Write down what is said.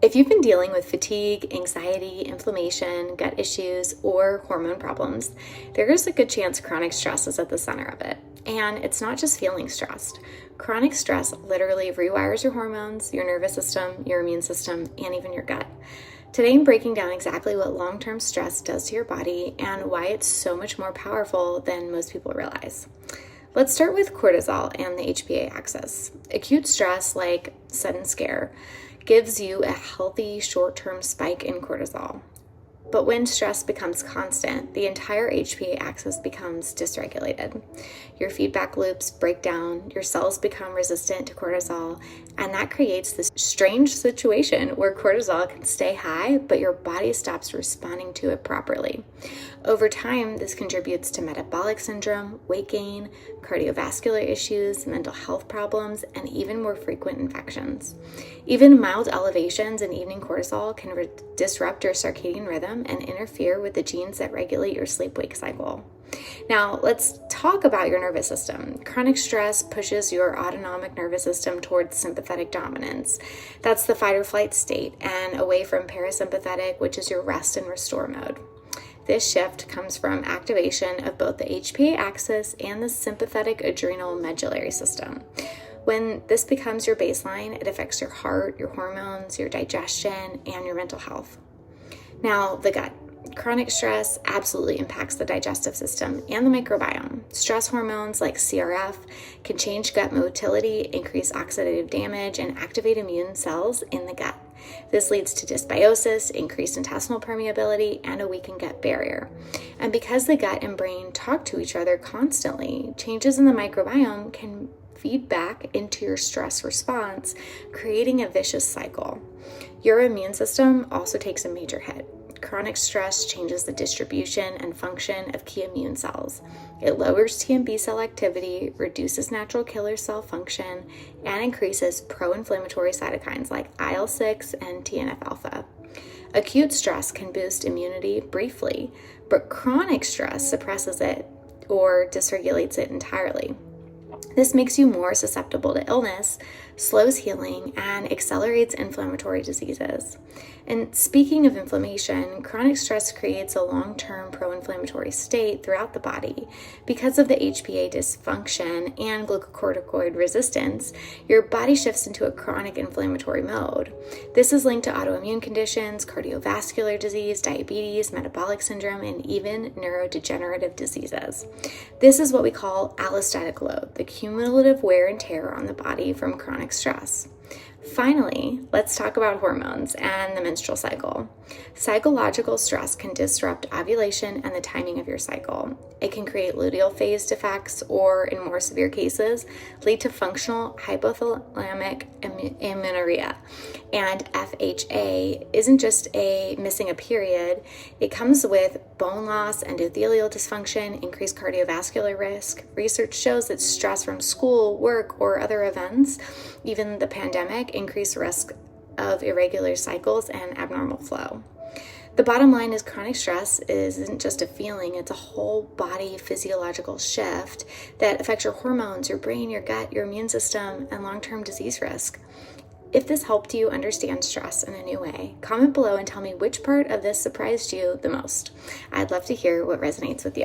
If you've been dealing with fatigue, anxiety, inflammation, gut issues, or hormone problems, there is a good chance chronic stress is at the center of it. And it's not just feeling stressed. Chronic stress literally rewires your hormones, your nervous system, your immune system, and even your gut. Today I'm breaking down exactly what long-term stress does to your body and why it's so much more powerful than most people realize. Let's start with cortisol and the HPA axis. Acute stress, like sudden scare, gives you a healthy short-term spike in cortisol. But when stress becomes constant, the entire HPA axis becomes dysregulated. Your feedback loops break down, your cells become resistant to cortisol, and that creates this strange situation where cortisol can stay high, but your body stops responding to it properly. Over time, this contributes to metabolic syndrome, weight gain, cardiovascular issues, mental health problems, and even more frequent infections. Even mild elevations in evening cortisol can disrupt your circadian rhythm and interfere with the genes that regulate your sleep-wake cycle. Now, let's talk about your nervous system. Chronic stress pushes your autonomic nervous system towards sympathetic dominance. That's the fight or flight state, and away from parasympathetic, which is your rest and restore mode. This shift comes from activation of both the HPA axis and the sympathetic adrenal medullary system. When this becomes your baseline, it affects your heart, your hormones, your digestion, and your mental health. Now, the gut. Chronic stress absolutely impacts the digestive system and the microbiome. Stress hormones like CRF can change gut motility, increase oxidative damage, and activate immune cells in the gut. This leads to dysbiosis, increased intestinal permeability, and a weakened gut barrier. And because the gut and brain talk to each other constantly, changes in the microbiome can feed back into your stress response, creating a vicious cycle. Your immune system also takes a major hit. Chronic stress changes the distribution and function of key immune cells. It lowers T and B cell activity, reduces natural killer cell function, and increases pro-inflammatory cytokines like IL-6 and TNF-alpha. Acute stress can boost immunity briefly, but chronic stress suppresses it or dysregulates it entirely. This makes you more susceptible to illness, slows healing, and accelerates inflammatory diseases. And speaking of inflammation, chronic stress creates a long-term pro-inflammatory state throughout the body. Because of the HPA dysfunction and glucocorticoid resistance, your body shifts into a chronic inflammatory mode. This is linked to autoimmune conditions, cardiovascular disease, diabetes, metabolic syndrome, and even neurodegenerative diseases. This is what we call allostatic load, the cumulative wear and tear on the body from chronic stress. Finally, let's talk about hormones and the menstrual cycle. Psychological stress can disrupt ovulation and the timing of your cycle. It can create luteal phase defects or, in more severe cases, lead to functional hypothalamic amenorrhea. And FHA isn't just missing a period. It comes with bone loss, endothelial dysfunction, increased cardiovascular risk. Research shows that stress from school, work, or other events, even the pandemic, increase risk of irregular cycles and abnormal flow. The bottom line is chronic stress isn't just a feeling, it's a whole body physiological shift that affects your hormones, your brain, your gut, your immune system, and long-term disease risk. If this helped you understand stress in a new way, comment below and tell me which part of this surprised you the most. I'd love to hear what resonates with you.